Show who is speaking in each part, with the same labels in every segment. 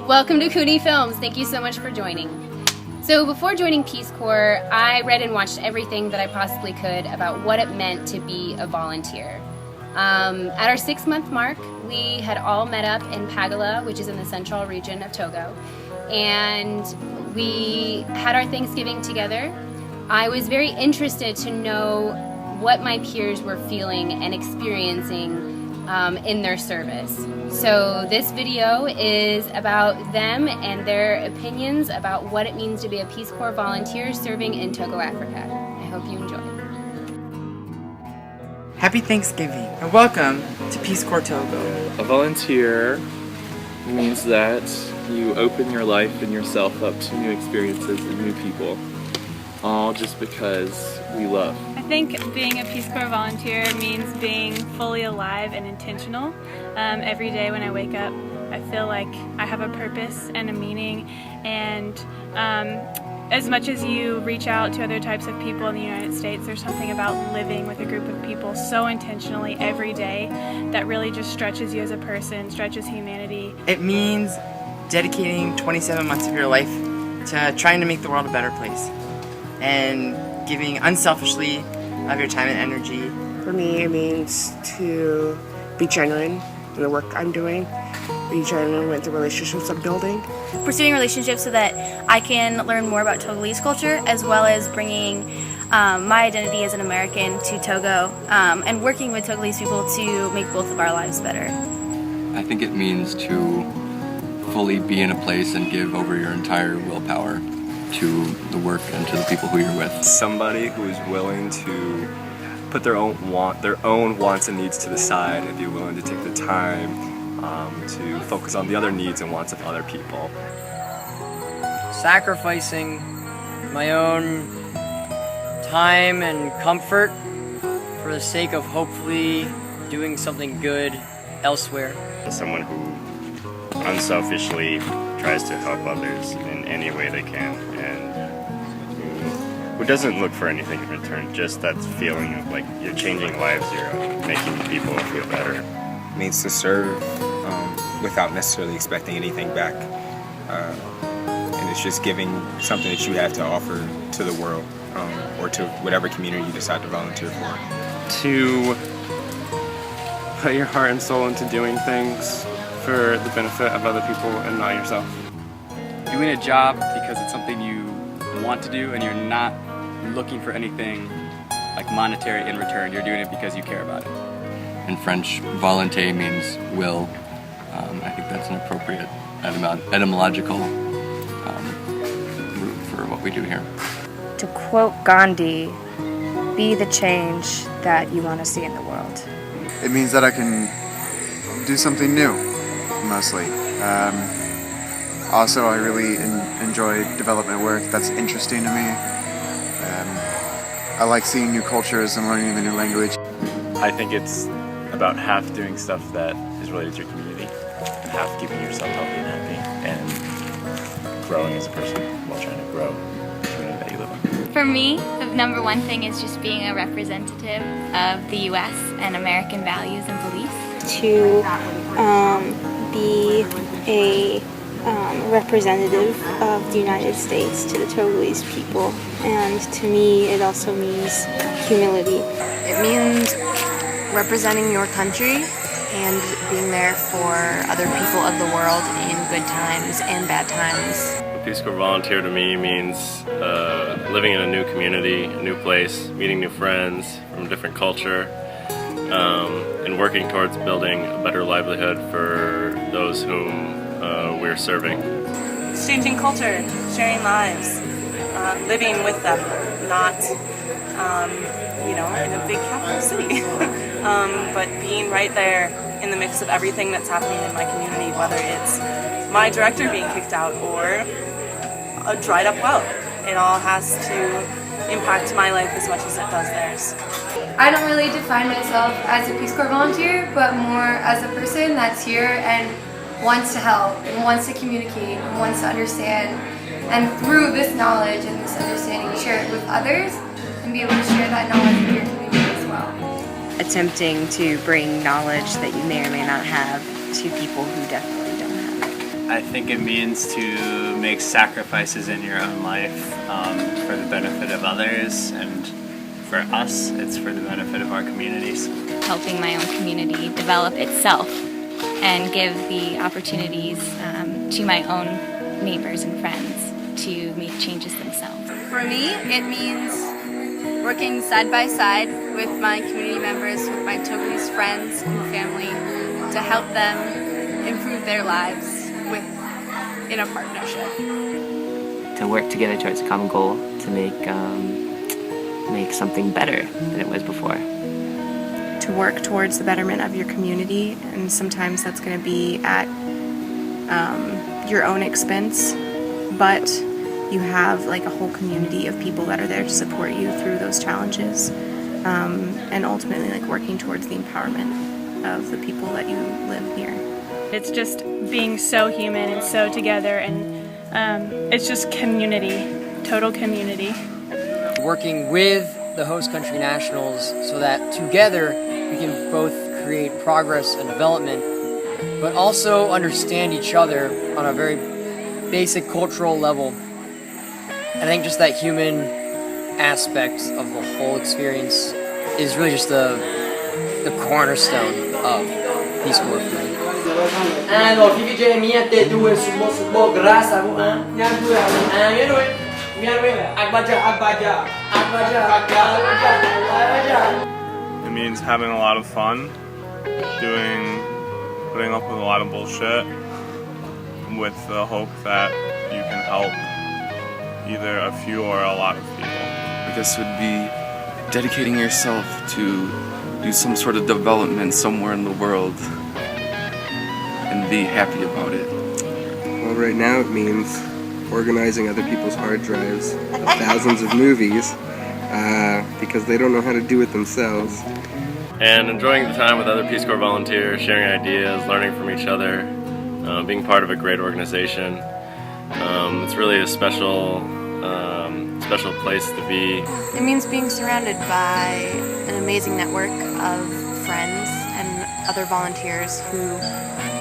Speaker 1: Welcome to Cooney Films. Thank you so much for joining. So before joining Peace Corps, I read and watched everything that I possibly could about what it meant to be a volunteer. At our 6-month mark, we had all met up in Pagala, which is in the central region of Togo, and we had our Thanksgiving together. I was very interested to know what my peers were feeling and experiencing in their service. So this video is about them and their opinions about what it means to be a Peace Corps volunteer serving in Togo, Africa. I hope you enjoy.
Speaker 2: Happy Thanksgiving and welcome to Peace Corps Togo.
Speaker 3: A volunteer means that you open your life and yourself up to new experiences and new people, all just because we love.
Speaker 4: I think being a Peace Corps volunteer means being fully alive and intentional. Every day when I wake up, I feel like I have a purpose and a meaning, and as much as you reach out to other types of people in the United States, there's something about living with a group of people so intentionally every day that really just stretches you as a person, stretches humanity.
Speaker 2: It means dedicating 27 months of your life to trying to make the world a better place and giving unselfishly of your time and energy.
Speaker 5: For me, it means to be genuine in the work I'm doing, be genuine with the relationships I'm building.
Speaker 6: Pursuing relationships so that I can learn more about Togolese culture, as well as bringing my identity as an American to Togo, and working with Togolese people to make both of our lives better.
Speaker 7: I think it means to fully be in a place and give over your entire willpower to the work and to the people who you're with.
Speaker 8: Somebody who is willing to put their own wants and needs to the side and be willing to take the time to focus on the other needs and wants of other people.
Speaker 9: Sacrificing my own time and comfort for the sake of hopefully doing something good elsewhere.
Speaker 10: Someone who unselfishly tries to help others in any way they can, and who doesn't look for anything in return, just that feeling of like you're changing lives, you're making people feel better.
Speaker 11: It means to serve without necessarily expecting anything back, and it's just giving something that you have to offer to the world, or to whatever community you decide to volunteer for.
Speaker 3: To put your heart and soul into doing things for the benefit of other people and not yourself.
Speaker 12: Doing a job because it's something you want to do and you're not looking for anything like monetary in return. You're doing it because you care about it.
Speaker 7: In French, volonté means will. I think that's an appropriate etymological root for what we do here.
Speaker 13: To quote Gandhi, be the change that you want to see in the world.
Speaker 14: It means that I can do something new, mostly. Also, I really enjoy development work that's interesting to me. I like seeing new cultures and learning the new language.
Speaker 8: I think it's about half doing stuff that is related to your community, and half keeping yourself healthy and happy, and growing as a person while trying to grow the community that you live in.
Speaker 15: For me, the number one thing is just being a representative of the U.S. and American values and beliefs.
Speaker 16: To be a representative of the United States to the Togolese people, and to me it also means humility.
Speaker 17: It means representing your country and being there for other people of the world in good times and bad times.
Speaker 10: A Peace Corps volunteer to me means living in a new community, a new place, meeting new friends from a different culture, and working towards building a better livelihood for those whom we're serving.
Speaker 18: Exchanging culture, sharing lives, living with them, not in a big capital city, but being right there in the mix of everything that's happening in my community, whether it's my director being kicked out or a dried up well. It all has to impact my life as much as it does theirs.
Speaker 19: I don't really define myself as a Peace Corps volunteer, but more as a person that's here and wants to help and wants to communicate and wants to understand, and through this knowledge and this understanding share it with others and be able to share that knowledge with your community as well.
Speaker 13: Attempting to bring knowledge that you may or may not have to people who definitely don't have it.
Speaker 20: I think it means to make sacrifices in your own life for the benefit of others, and for us, it's for the benefit of our communities.
Speaker 15: Helping my own community develop itself and give the opportunities to my own neighbors and friends to make changes themselves.
Speaker 19: For me, it means working side by side with my community members, with my Togolese friends and family, to help them improve their lives in a partnership.
Speaker 21: To work together towards a common goal to make something better than it was before.
Speaker 13: To work towards the betterment of your community, and sometimes that's going to be at your own expense, but you have like a whole community of people that are there to support you through those challenges, and ultimately like working towards the empowerment of the people that you live near.
Speaker 4: It's just being so human and so together, and it's just community, total community.
Speaker 9: Working with the host country nationals so that together we can both create progress and development, but also understand each other on a very basic cultural level. And I think just that human aspect of the whole experience is really just the cornerstone of Peace Corps for me.
Speaker 22: It means having a lot of fun, putting up with a lot of bullshit, with the hope that you can help either a few or a lot of people.
Speaker 23: I guess it would be dedicating yourself to do some sort of development somewhere in the world and be happy about it.
Speaker 24: Well, right now it means organizing other people's hard drives of thousands of movies because they don't know how to do it themselves.
Speaker 10: And enjoying the time with other Peace Corps volunteers, sharing ideas, learning from each other, being part of a great organization. It's really a special place to be.
Speaker 17: It means being surrounded by an amazing network of friends and other volunteers who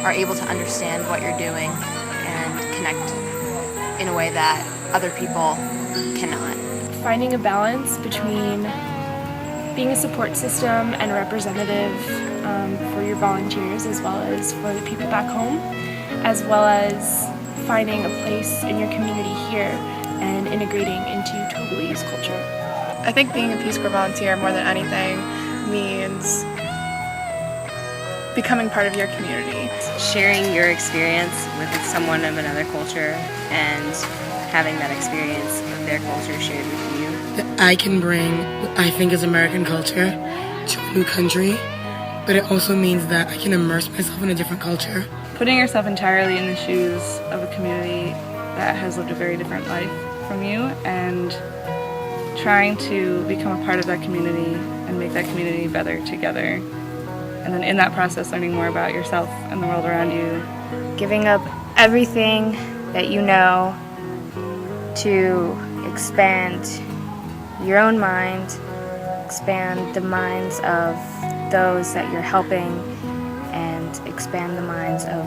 Speaker 17: are able to understand what you're doing and connect in a way that other people cannot.
Speaker 25: Finding a balance between being a support system and a representative for your volunteers as well as for the people back home, as well as finding a place in your community here and integrating into Togolese culture.
Speaker 26: I think being a Peace Corps volunteer more than anything means becoming part of your community.
Speaker 27: Sharing your experience with someone of another culture and having that experience of their culture shared with you.
Speaker 28: That I can bring what I think is American culture to a new country, but it also means that I can immerse myself in a different culture.
Speaker 29: Putting yourself entirely in the shoes of a community that has lived a very different life from you and trying to become a part of that community and make that community better together. And then in that process, learning more about yourself and the world around you.
Speaker 13: Giving up everything that you know to expand your own mind, expand the minds of those that you're helping, and expand the minds of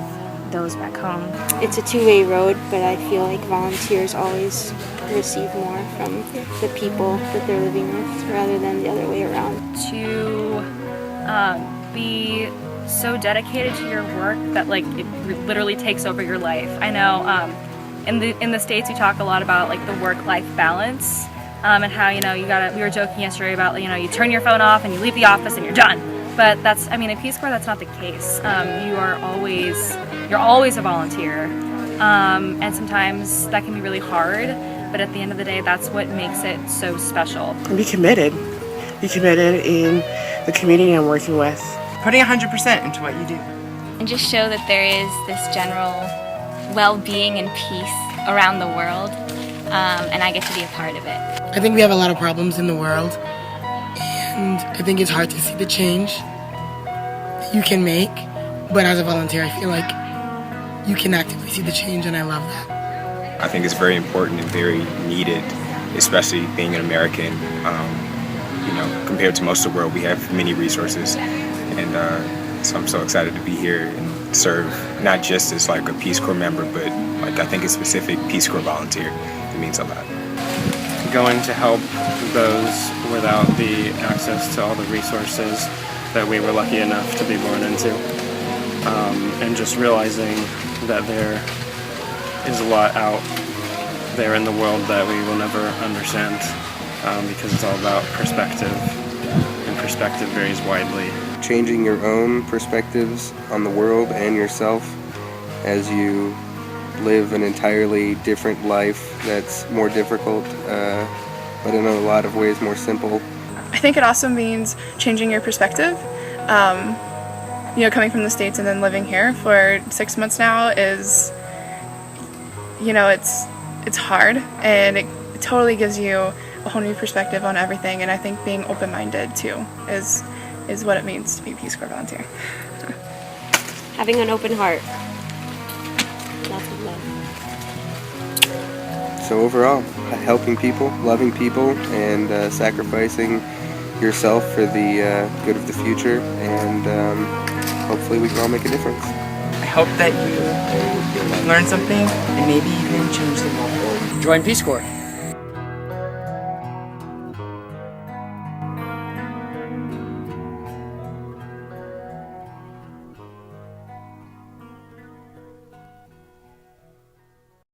Speaker 13: those back home.
Speaker 16: It's a two-way road, but I feel like volunteers always receive more from the people that they're living with rather than the other way around.
Speaker 4: To be so dedicated to your work that like it literally takes over your life. I know in the States we talk a lot about like the work-life balance and how we were joking yesterday about you turn your phone off and you leave the office and you're done. But in Peace Corps that's not the case. You're always a volunteer, and sometimes that can be really hard. But at the end of the day, that's what makes it so special.
Speaker 5: And be committed. Be committed in the community I'm working with.
Speaker 2: Putting 100% into what you do.
Speaker 15: And just show that there is this general well-being and peace around the world, and I get to be a part of it.
Speaker 28: I think we have a lot of problems in the world, and I think it's hard to see the change that you can make, but as a volunteer, I feel like you can actively see the change, and I love that.
Speaker 11: I think it's very important and very needed, especially being an American. Compared to most of the world, we have many resources, and so I'm so excited to be here and serve, not just as like a Peace Corps member, but like I think a specific Peace Corps volunteer. It means a lot.
Speaker 1: Going to help those without the access to all the resources that we were lucky enough to be born into, and just realizing that there is a lot out there in the world that we will never understand, because it's all about perspective, and perspective varies widely.
Speaker 24: Changing your own perspectives on the world and yourself as you live an entirely different life that's more difficult, but in a lot of ways more simple.
Speaker 26: I think it also means changing your perspective. Coming from the States and then living here for 6 months now is, it's hard, and it totally gives you a whole new perspective on everything, and I think being open-minded too is what it means to be a Peace Corps volunteer.
Speaker 16: Having an open heart. Lots of love.
Speaker 24: So overall, helping people, loving people, and sacrificing yourself for the good of the future, and hopefully we can all make a difference.
Speaker 2: I hope that you learn something and maybe even change the world.
Speaker 9: Join Peace Corps.